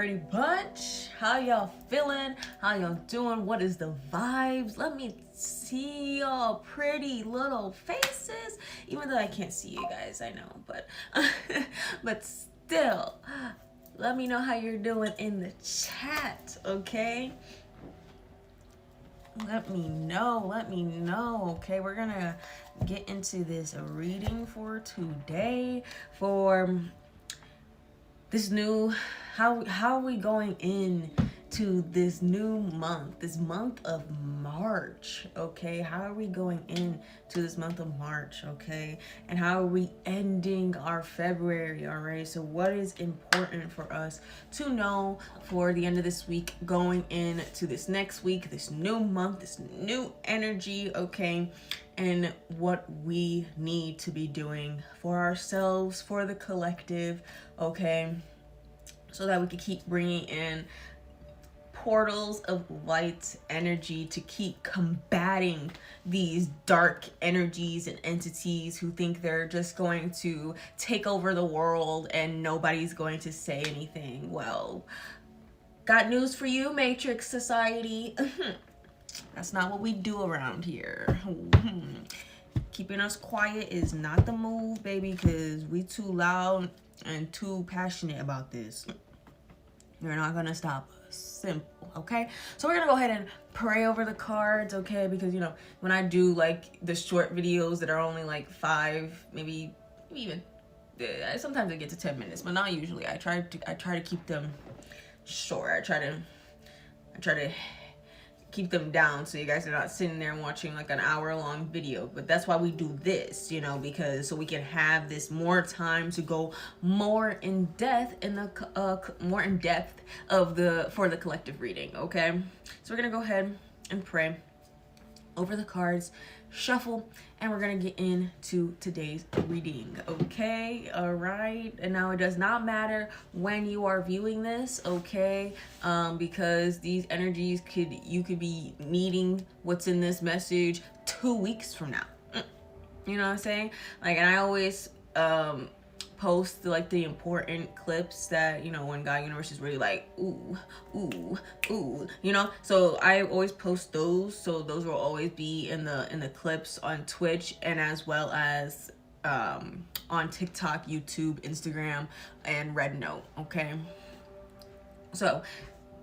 Pretty Bunch. How y'all feeling? How y'all doing? What is the vibes? Let me see y'all pretty little faces. Even though I can't see you guys, I know, but but still, let me know how you're doing in the chat, okay? Let me know. Okay, we're gonna get into this reading for today for this new, how are we going in to this new month, this month of March, okay? How are we going in to this month of March, okay? And how are we ending our February, all right? So what is important for us to know for the end of this week, going into this next week, this new month, this new energy, okay? And what we need to be doing for ourselves, for the collective, okay? So that we can keep bringing in portals of light energy to keep combating these dark energies and entities who think they're just going to take over the world and nobody's going to say anything. Well, got news for you, Matrix Society. That's not what we do around here. Keeping us quiet is not the move, baby, because we too loud and too passionate about this. You're not gonna stop us. Simple, okay? So we're gonna go ahead and pray over the cards, okay? Because, you know, when I do like the short videos that are only like 5, maybe even sometimes I get to 10 minutes, but not usually. I try to keep them short. I try to keep them down so you guys are not sitting there and watching like an hour-long video. But that's why we do this, you know, because so we can have this more time to go more in depth in the more in depth of the for the collective reading, okay? So we're gonna go ahead and pray over the cards, shuffle, and we're gonna get into today's reading, okay? All right. And now it does not matter when you are viewing this, okay? Because these energies you could be needing what's in this message 2 weeks from now. You know what I'm saying? Like, and I always post like the important clips that, you know, when God Universe is really like ooh, you know, so I always post those, so those will always be in the clips on Twitch, and as well as on TikTok, YouTube, Instagram, and Red Note, okay? So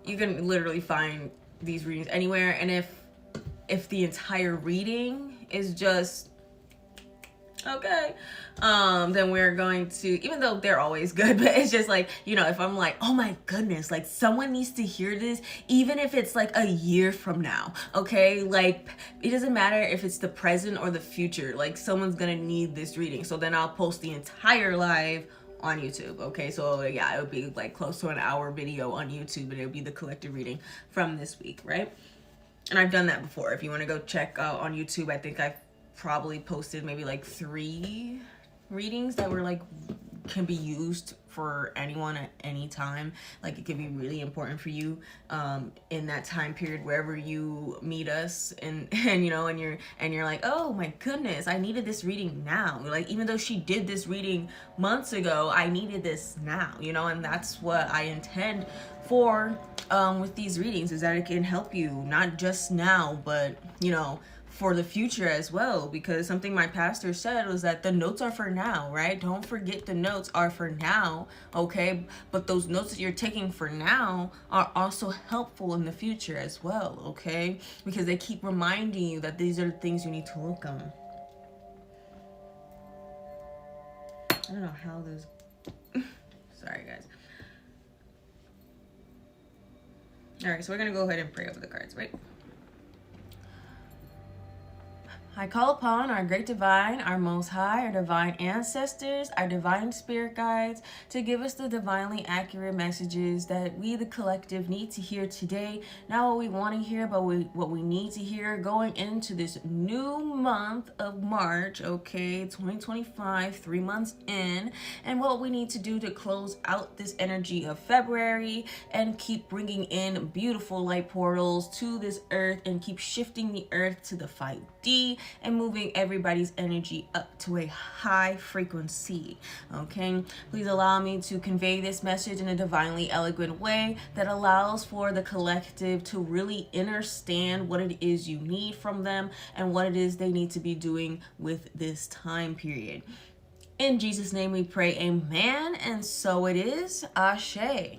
you can literally find these readings anywhere. And if the entire reading is just okay, then we're going to, even though they're always good, but it's just like, you know, if I'm like, oh my goodness, like someone needs to hear this, even if it's like a year from now, okay? Like, it doesn't matter if it's the present or the future, like someone's gonna need this reading. So then I'll post the entire live on YouTube, okay? So yeah, it would be like close to an hour video on YouTube, and it would be the collective reading from this week, right? And I've done that before. If you want to go check out on YouTube, I think I've probably posted maybe like 3 readings that were like can be used for anyone at any time. Like, it could be really important for you in that time period wherever you meet us, and you know, and you're like, oh my goodness, I needed this reading now. Like, even though she did this reading months ago, I needed this now, you know. And that's what I intend for with these readings, is that it can help you not just now, but, you know, for the future as well. Because something my pastor said was that the notes are for now, right? Don't forget the notes are for now, okay? But those notes that you're taking for now are also helpful in the future as well, okay? Because they keep reminding you that these are the things you need to look on. I don't know how those sorry guys. All right, so we're gonna go ahead and pray over the cards, right? I call upon our great divine, our most high, our divine ancestors, our divine spirit guides to give us the divinely accurate messages that we, the collective, need to hear today. Not what we want to hear, but what we need to hear going into this new month of March, okay, 2025, 3 months in, and what we need to do to close out this energy of February and keep bringing in beautiful light portals to this earth and keep shifting the earth to the 5D and moving everybody's energy up to a high frequency. Okay, please allow me to convey this message in a divinely eloquent way that allows for the collective to really understand what it is you need from them and what it is they need to be doing with this time period. In Jesus' name we pray, amen, and so it is. Ashe.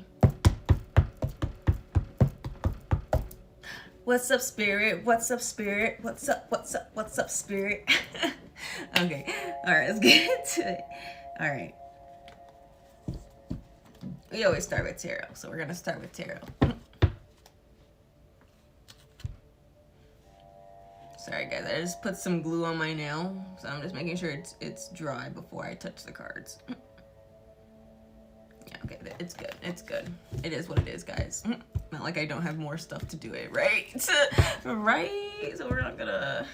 What's up, spirit? What's up, spirit? What's up, what's up, what's up, spirit? Okay, all right, let's get into it. All right. We always start with tarot, so we're going to start with tarot. Sorry, guys, I just put some glue on my nail, so I'm just making sure it's dry before I touch the cards. Yeah, okay, it's good. It's good. It is what it is, guys. Not like I don't have more stuff to do it, right? Right? So we're not gonna...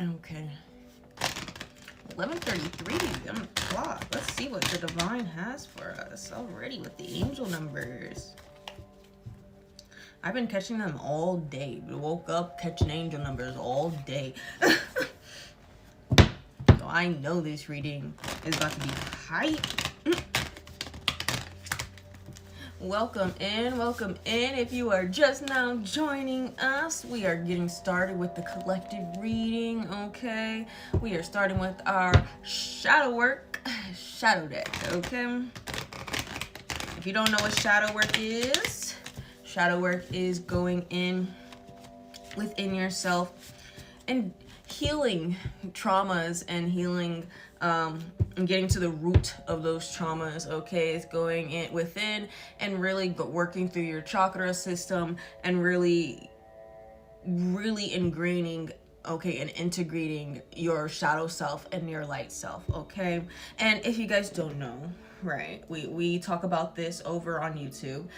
Okay. 11:33 on the clock. Let's see what the divine has for us already with the angel numbers. I've been catching them all day. We woke up catching angel numbers all day. So I know this reading is about to be hype. Welcome in, welcome in. If you are just now joining us, we are getting started with the collective reading, okay? We are starting with our shadow work, shadow deck, okay? If you don't know what shadow work is going in within yourself and healing traumas and healing and getting to the root of those traumas, okay? It's going in within and really working through your chakra system and really ingraining, okay, and integrating your shadow self and your light self, okay? And if you guys don't know, right, we talk about this over on YouTube.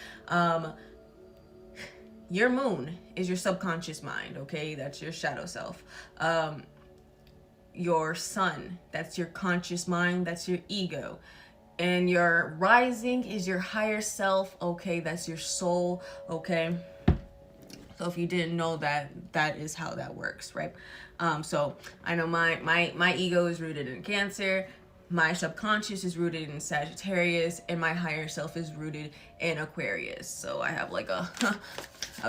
Your moon is your subconscious mind, okay? That's your shadow self. Your sun, that's your conscious mind, that's your ego. And your rising is your higher self, okay? That's your soul, okay? So if you didn't know that, that is how that works, right? So I know my ego is rooted in Cancer, my subconscious is rooted in Sagittarius, and my higher self is rooted in Aquarius. So I have like a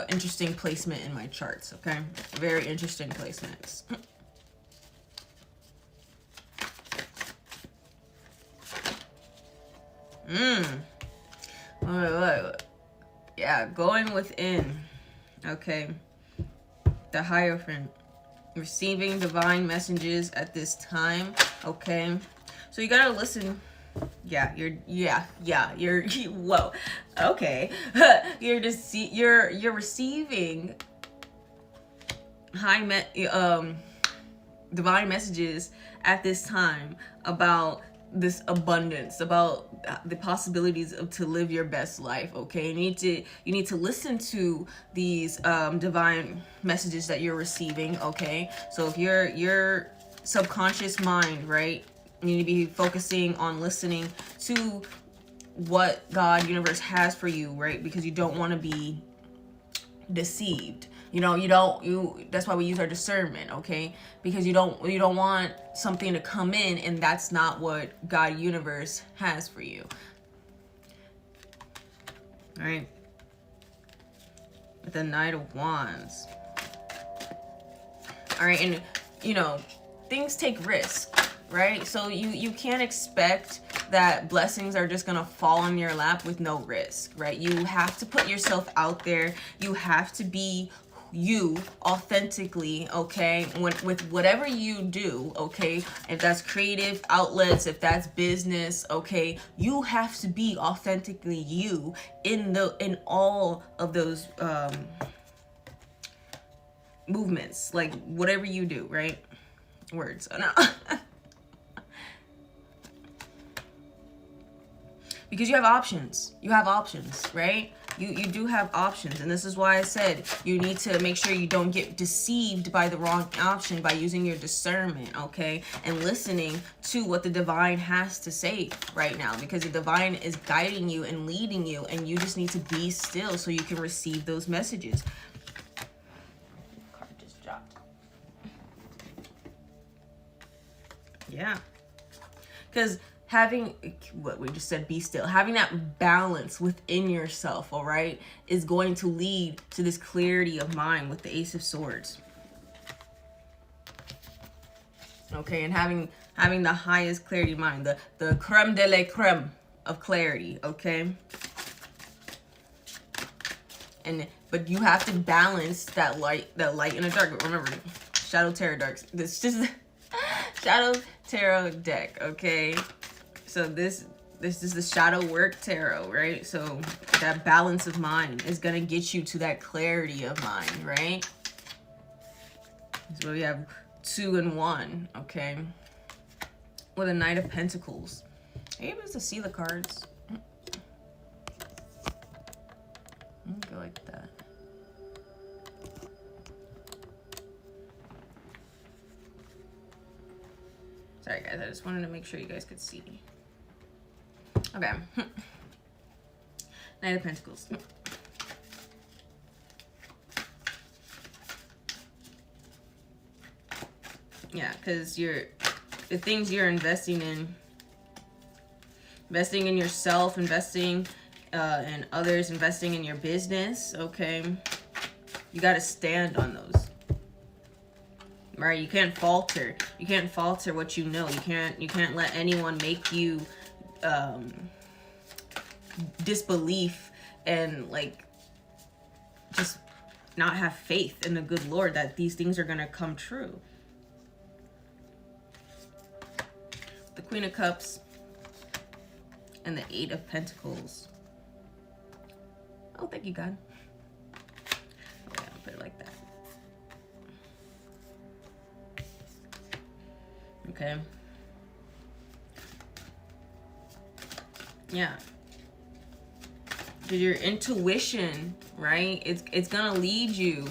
interesting placement in my charts, okay? Very interesting placements. Look. Yeah, going within, okay? The Hierophant, receiving divine messages at this time, okay? So you gotta listen. Yeah, you're whoa, okay. You're receiving divine messages at this time about this abundance, about the possibilities of to live your best life, okay? You need to listen to these divine messages that you're receiving, okay? So if your subconscious mind, right, you need to be focusing on listening to what God universe has for you, right? Because you don't want to be deceived. That's why we use our discernment, okay? Because you don't want something to come in and that's not what God universe has for you. All right. With the Knight of Wands. All right, and things take risk, right? So you can't expect that blessings are just gonna fall on your lap with no risk, right? You have to put yourself out there. You have to be you authentically, okay? With whatever you do, okay? If that's creative outlets, if that's business, okay? You have to be authentically you in all of those movements, like whatever you do, right? Words. No. Because you have options, right? You do have options, and this is why I said you need to make sure you don't get deceived by the wrong option by using your discernment, okay? And listening to what the divine has to say right now, because the divine is guiding you and leading you, and you just need to be still so you can receive those messages. Card just dropped. Yeah. Because having what we just said, be still, having that balance within yourself, all right, is going to lead to this clarity of mind with the Ace of Swords. Okay, and having the highest clarity of mind, the creme de la creme of clarity, okay? But you have to balance that light and the dark. But remember, Shadow Tarot Darks. This is Shadow Tarot deck, okay? So this is the Shadow Work Tarot, right? So that balance of mind is gonna get you to that clarity of mind, right? So we have 2 and 1, okay? With a Knight of Pentacles. Are you able to see the cards? Go like that. Sorry guys, I just wanted to make sure you guys could see. Okay. Knight of Pentacles. Yeah, because the things you're investing in yourself, investing in others, investing in your business, okay? You got to stand on those. Right? You can't falter. You can't falter what you know. You can't let anyone make you disbelief and like just not have faith in the good Lord that these things are going to come true. The Queen of Cups and the 8 of Pentacles. Oh, thank you, God. Okay, I'll put it like that. Okay. Yeah. Because your intuition, right? It's gonna lead you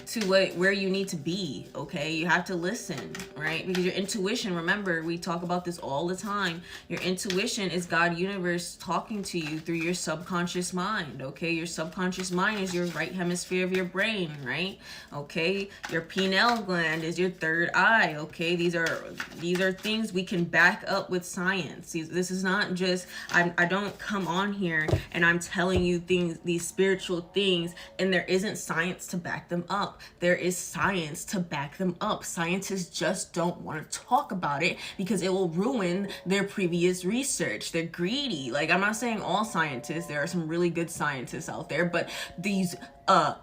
to where you need to be, okay? You have to listen, right? Because your intuition, remember, we talk about this all the time. Your intuition is God universe talking to you through your subconscious mind, okay? Your subconscious mind is your right hemisphere of your brain, right? Okay? Your pineal gland is your third eye, okay? These are things we can back up with science. This is not just, I don't come on here and I'm telling you things, these spiritual things, and there isn't science to back them up. There is science to back them up. Scientists just don't want to talk about it because it will ruin their previous research. They're greedy. Like, I'm not saying all scientists. There are some really good scientists out there, but these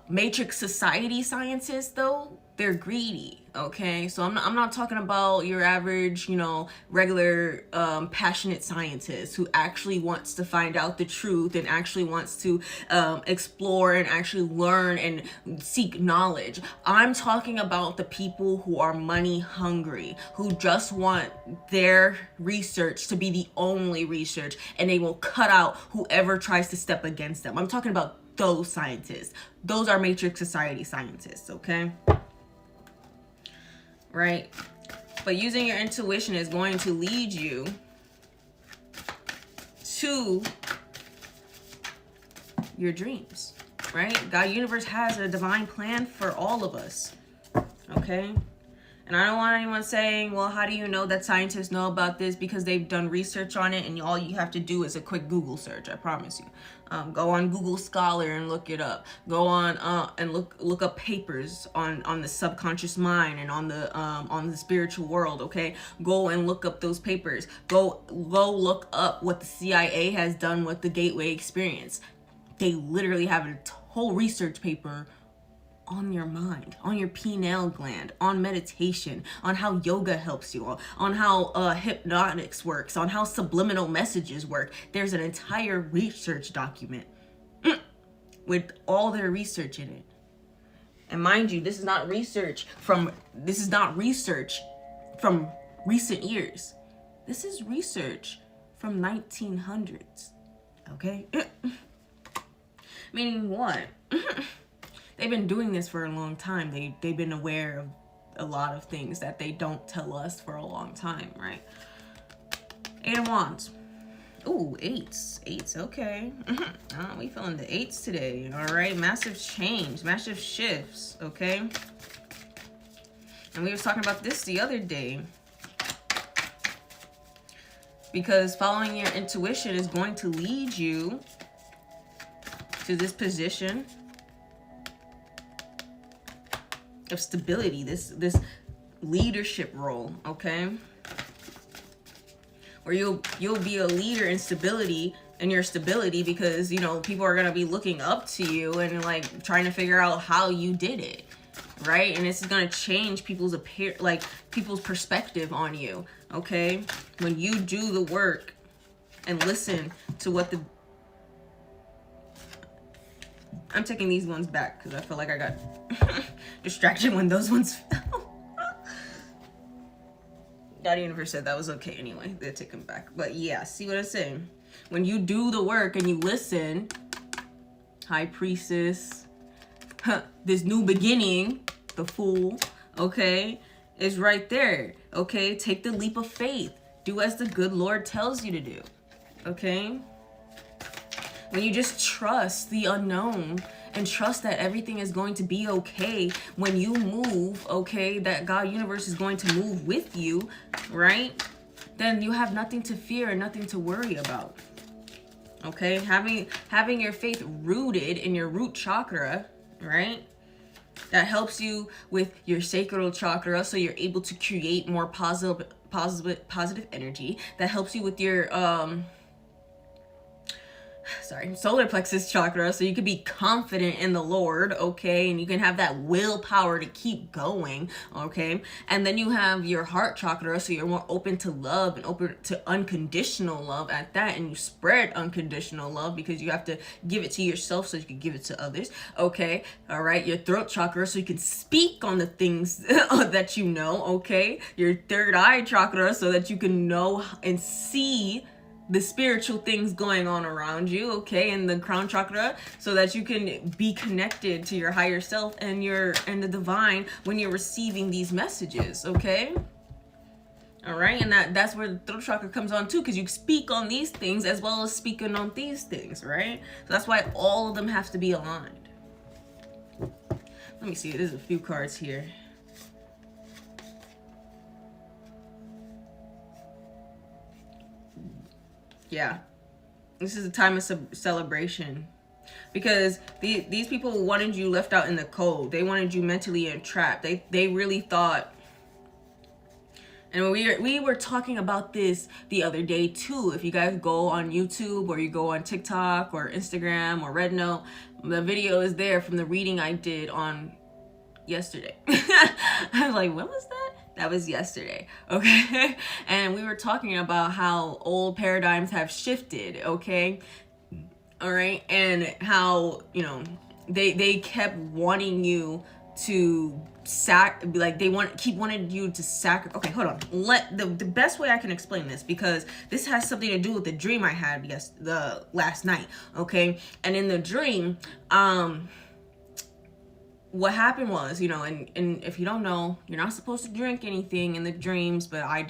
matrix society scientists, though, they're greedy, okay? So I'm not talking about your average, regular passionate scientist who actually wants to find out the truth and actually wants to explore and actually learn and seek knowledge. I'm talking about the people who are money hungry, who just want their research to be the only research, and they will cut out whoever tries to step against them. I'm talking about those scientists. Those are matrix society scientists, okay? Right? But using your intuition is going to lead you to your dreams, right? God universe has a divine plan for all of us, okay? And I don't want anyone saying, well, how do you know that scientists know about this? Because they've done research on it, and all you have to do is a quick Google search, I promise you. Go on Google Scholar and look it up. Go on and look up papers on the subconscious mind and on the spiritual world, okay? Go and look up those papers. Go look up what the CIA has done with the Gateway Experience. They literally have a whole research paper on your mind, on your pineal gland, on meditation, on how yoga helps you, on how hypnotics works, on how subliminal messages work. There's an entire research document with all their research in it. And mind you, this is not research from recent years. This is research from 1900s. Okay? Meaning what? They've been doing this for a long time. They've been aware of a lot of things that they don't tell us for a long time, right? 8 of Wands. Ooh, eights, okay. We feeling the eights today, all right? Massive change, massive shifts, okay? And we were talking about this the other day. Because following your intuition is going to lead you to this position of stability, this leadership role, okay? Where you'll be a leader in stability, in your stability, because, you know, people are going to be looking up to you and like trying to figure out how you did it, right? And this is going to change people's people's perspective on you, okay? When you do the work and listen to what I'm taking these ones back because I feel like I got distracted when those ones fell. God Universe said that was okay anyway. They'll take them back. But yeah, see what I'm saying? When you do the work and you listen, High Priestess, this new beginning, the Fool, okay, is right there, okay? Take the leap of faith. Do as the good Lord tells you to do, okay? When you just trust the unknown and trust that everything is going to be okay when you move, okay, that God Universe is going to move with you, right? Then you have nothing to fear and nothing to worry about, okay? Having your faith rooted in your root chakra, right? That helps you with your sacral chakra, so you're able to create more positive energy. That helps you with your solar plexus chakra, so you could be confident in the Lord, okay, and you can have that willpower to keep going, okay. And then you have your heart chakra, so you're more open to love and open to unconditional love at that, and you spread unconditional love because you have to give it to yourself so you can give it to others, okay. All right, your throat chakra, so you can speak on the things that you know, okay. Your third eye chakra, so that you can know and see the spiritual things going on around you, okay, and the crown chakra, so that you can be connected to your higher self and the divine when you're receiving these messages, okay. All right, and that's where the throat chakra comes on too, because you speak on these things as well as speaking on these things, right? So that's why all of them have to be aligned. Let me see, there's a few cards here. Yeah, this is a time of celebration, because these people wanted you left out in the cold. They wanted you mentally entrapped. They really thought, and we were talking about this the other day too. If you guys go on YouTube or you go on TikTok or Instagram or Rednote, the video is there from the reading I did on yesterday. I was like, when was that? That was yesterday, okay? And we were talking about how old paradigms have shifted, okay? All right, and how, you know, they kept wanting you to keep wanting you to sacrifice. Okay, hold on. The best way I can explain this, because this has something to do with the dream I had the last night, okay? And in the dream, what happened was, you know, and if you don't know, you're not supposed to drink anything in the dreams, but I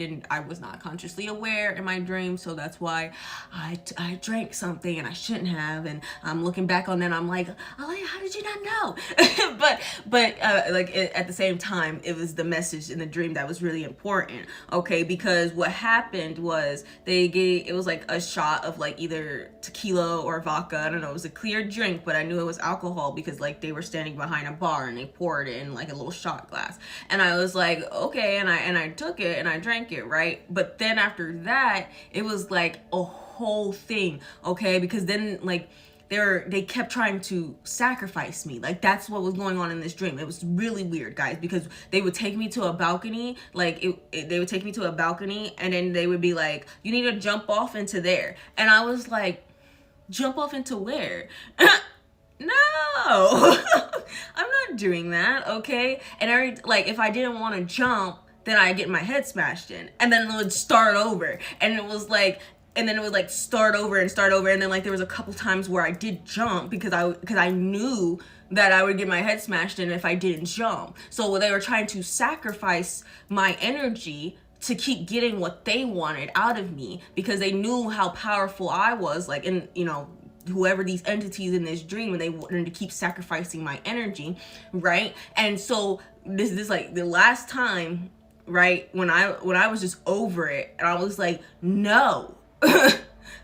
was not consciously aware in my dream, so that's why I drank something and I shouldn't have, and I'm looking back on that and I'm like, oh, how did you not know? but at the same time, it was the message in the dream that was really important, okay, because what happened was it was like a shot of like either tequila or vodka, I don't know, it was a clear drink, but I knew it was alcohol because like they were standing behind a bar and they poured it in like a little shot glass, and I was like, okay, and I took it and I drank it, right? But then after that, it was like a whole thing, okay, because then like they kept trying to sacrifice me. Like that's what was going on in this dream. It was really weird, guys, because they would take me to a balcony, they would take me to a balcony, and then they would be like, you need to jump off into there, and I was like, jump off into where? No. I'm not doing that, okay? And if I didn't want to jump, then I get my head smashed in, and then it would start over, and it was like and then it would like start over, and then like there was a couple times where I did jump because I knew that I would get my head smashed in if I didn't jump. So they were trying to sacrifice my energy to keep getting what they wanted out of me, because they knew how powerful I was, like, in, you know, whoever these entities in this dream, and they wanted to keep sacrificing my energy, right? And so this like the last time, right, when I was just over it, and I was like, no.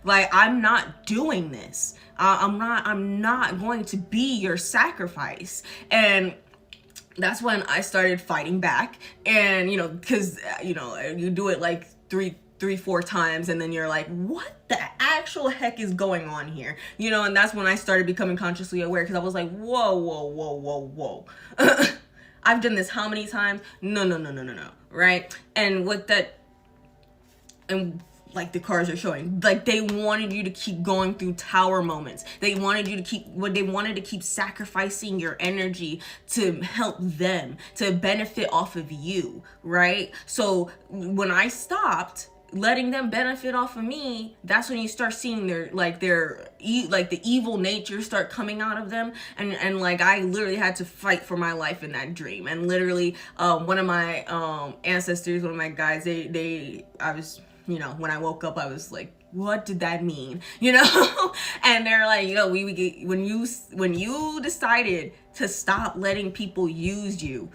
Like, I'm not doing this. I'm not going to be your sacrifice. And that's when I started fighting back. And, you know, because, you know, you do it like three, 4 times, and then you're like, what the actual heck is going on here? You know, and that's when I started becoming consciously aware, because I was like, whoa. I've done this how many times? No. Right? And what that, and like the cards are showing, like they wanted you to keep going through tower moments. They wanted you to keep sacrificing your energy to help them, to benefit off of you, right? So when I stopped letting them benefit off of me, that's when you start seeing their the evil nature start coming out of them. And like I literally had to fight for my life in that dream. And literally one of my ancestors, one of my guys, I was, you know, when I woke up, I was like, what did that mean? You know? And they're like, you know, when you decided to stop letting people use you,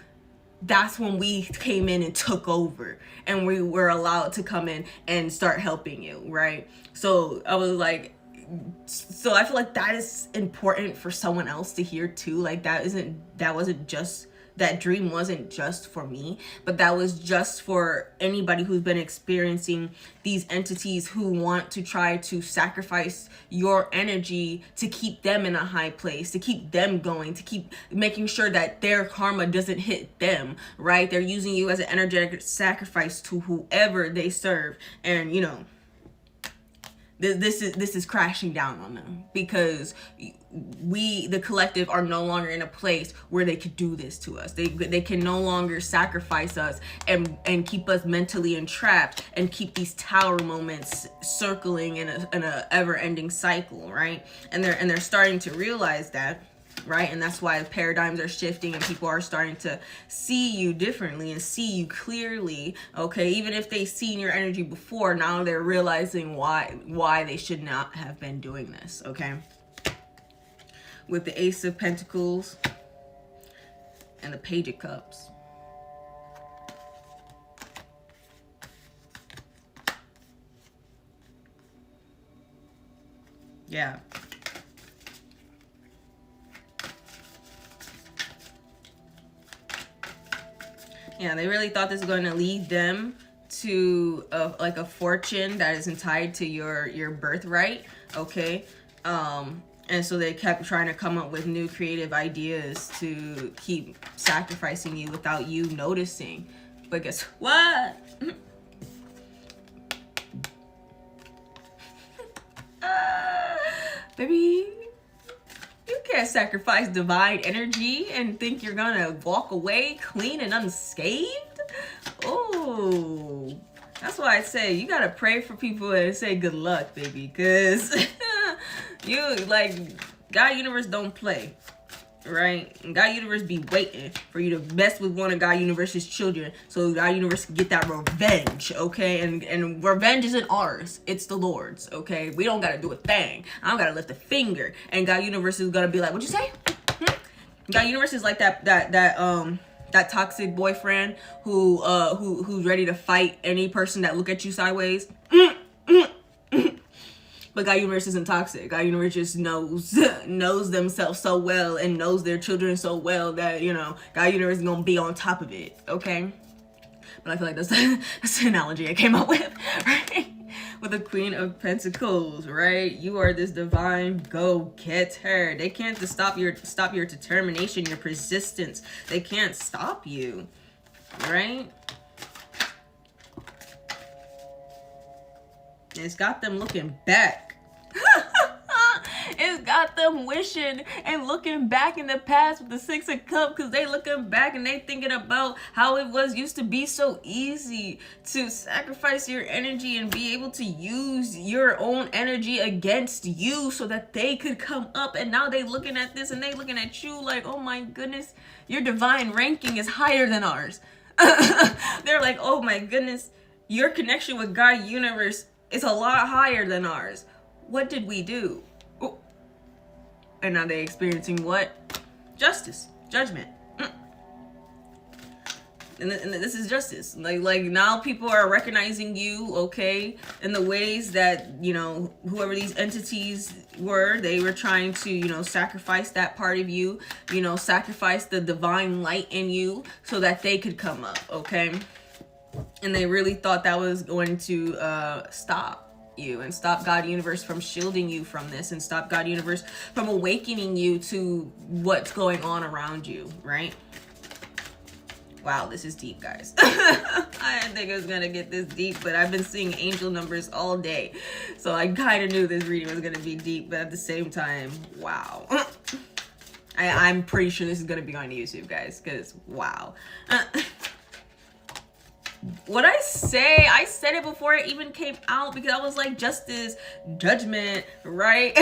that's when we came in and took over, and we were allowed to come in and start helping you, right? So I was like, so I feel like that is important for someone else to hear too. Like that dream wasn't just for me, but that was just for anybody who's been experiencing these entities who want to try to sacrifice your energy to keep them in a high place, to keep them going, to keep making sure that their karma doesn't hit them, right? They're using you as an energetic sacrifice to whoever they serve. And, you know, this is crashing down on them, because we, the collective, are no longer in a place where they could do this to us. They can no longer sacrifice us and keep us mentally entrapped and keep these tower moments circling in a ever-ending cycle, right? And they're starting to realize that, right? And that's why the paradigms are shifting, and people are starting to see you differently and see you clearly, okay? Even if they've seen your energy before, now they're realizing why they should not have been doing this, okay? With the Ace of Pentacles and the Page of Cups. Yeah. Yeah, they really thought this was going to lead them to like a fortune that isn't tied to your birthright, okay? And so they kept trying to come up with new creative ideas to keep sacrificing you without you noticing. But guess what? Baby, you can't sacrifice divine energy and think you're gonna walk away clean and unscathed. Oh, that's why I say you gotta pray for people and say good luck, baby, because you, like, God Universe don't play, right? And God Universe be waiting for you to mess with one of God Universe's children so God Universe can get that revenge, okay? And revenge isn't ours, it's the Lord's, okay? We don't gotta do a thing. I don't gotta lift a finger. And God Universe is gonna be like, what'd you say? God Universe is like that toxic boyfriend who's ready to fight any person that look at you sideways. But God Universe isn't toxic. God Universe just knows themselves so well and knows their children so well that, you know, God Universe is going to be on top of it, okay? But I feel like that's the analogy I came up with, right? With the Queen of Pentacles, right? You are this divine go-getter. They can't stop your determination, your persistence. They can't stop you, right? It's got them looking back. It's universe got them wishing and looking back in the past with the Six of Cups, because they looking back and they thinking about how it was used to be so easy to sacrifice your energy and be able to use your own energy against you so that they could come up. And now they looking at this and they looking at you like, oh my goodness, your divine ranking is higher than ours. They're like, oh my goodness, your connection with God universe is a lot higher than ours. What did we do? Ooh. And now they experiencing what? Justice, judgment. And this is justice. Like now people are recognizing you, okay, in the ways that, you know, whoever these entities were, they were trying to, you know, sacrifice that part of you, you know, sacrifice the divine light in you so that they could come up, okay? And they really thought that was going to stop you and stop God universe from shielding you from this and stop God universe from awakening you to what's going on around you, right? Wow, this is deep, guys. I didn't think it was gonna get this deep, but I've been seeing angel numbers all day, so I kind of knew this reading was gonna be deep, but at the same time, wow. I'm pretty sure this is gonna be on YouTube, guys, because wow. What I said it before it even came out, because I was like, justice, judgment, right?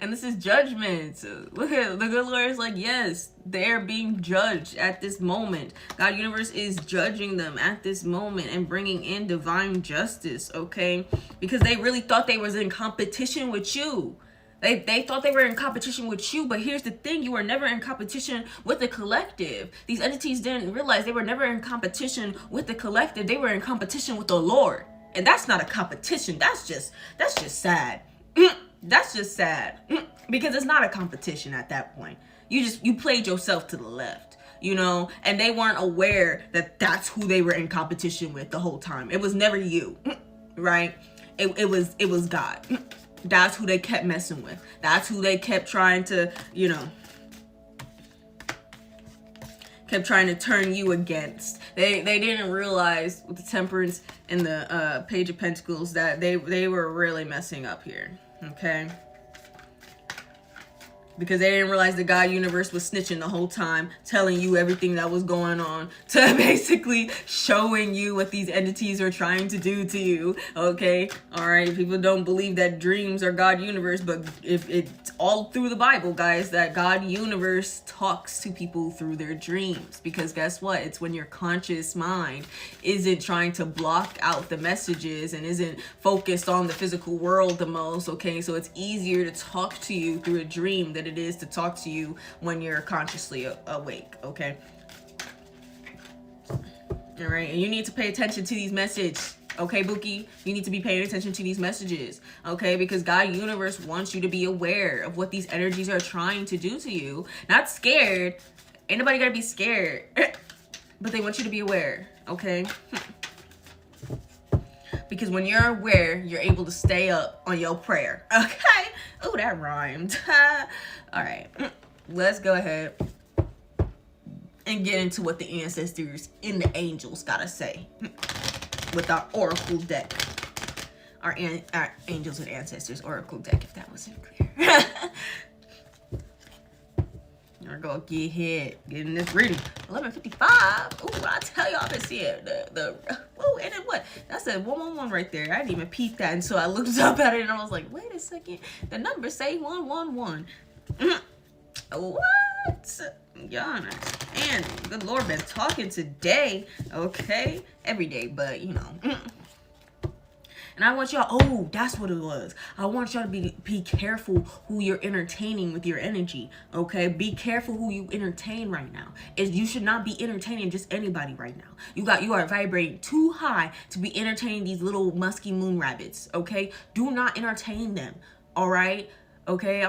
And this is judgment. Look at the good Lord is like, yes, they're being judged at this moment. God universe is judging them at this moment and bringing in divine justice, okay? Because they really thought they was in competition with you. They thought they were in competition with you, but here's the thing, you were never in competition with the collective. These entities didn't realize they were never in competition with the collective. They were in competition with the Lord. And that's not a competition. That's just sad. That's just sad. Because it's not a competition at that point. You played yourself to the left, you know, and they weren't aware that that's who they were in competition with the whole time. It was never you, right? It was God. That's who they kept messing with. That's who they kept trying to, you know, kept trying to turn you against. They didn't realize with the Temperance and the Page of Pentacles that they were really messing up here, okay? Because they didn't realize the God universe was snitching the whole time, telling you everything that was going on, to basically showing you what these entities are trying to do to you, okay? All right, people don't believe that dreams are God universe, but if it's all through the Bible, guys, that God universe talks to people through their dreams. Because guess what? It's when your conscious mind isn't trying to block out the messages and isn't focused on the physical world the most, okay? So it's easier to talk to you through a dream than it is to talk to you when you're consciously awake, okay? All right, and you need to pay attention to these messages, okay, Bookie? You need to be paying attention to these messages, okay? Because God universe wants you to be aware of what these energies are trying to do to you. Not scared. Ain't nobody gotta be scared. But they want you to be aware, okay? Because when you're aware, you're able to stay up on your prayer, okay? Oh, that rhymed. All right, let's go ahead and get into what the ancestors and the angels gotta say with our oracle deck. Our angels and ancestors oracle deck, if that wasn't clear. We're gonna get in this reading. 11:55. Ooh, I tell y'all, I've been seeing oh, and then what? That's a 111 right there. I didn't even peep that until I looked up at it and I was like, wait a second. The numbers say 111. What? Y'all and good Lord been talking today, okay? Every day, but you know. And I want y'all, oh, that's what it was. I want y'all to be careful who you're entertaining with your energy, okay? Be careful who you entertain right now. You should not be entertaining just anybody right now. You are vibrating too high to be entertaining these little musky moon rabbits, okay? Do not entertain them, all right? Okay?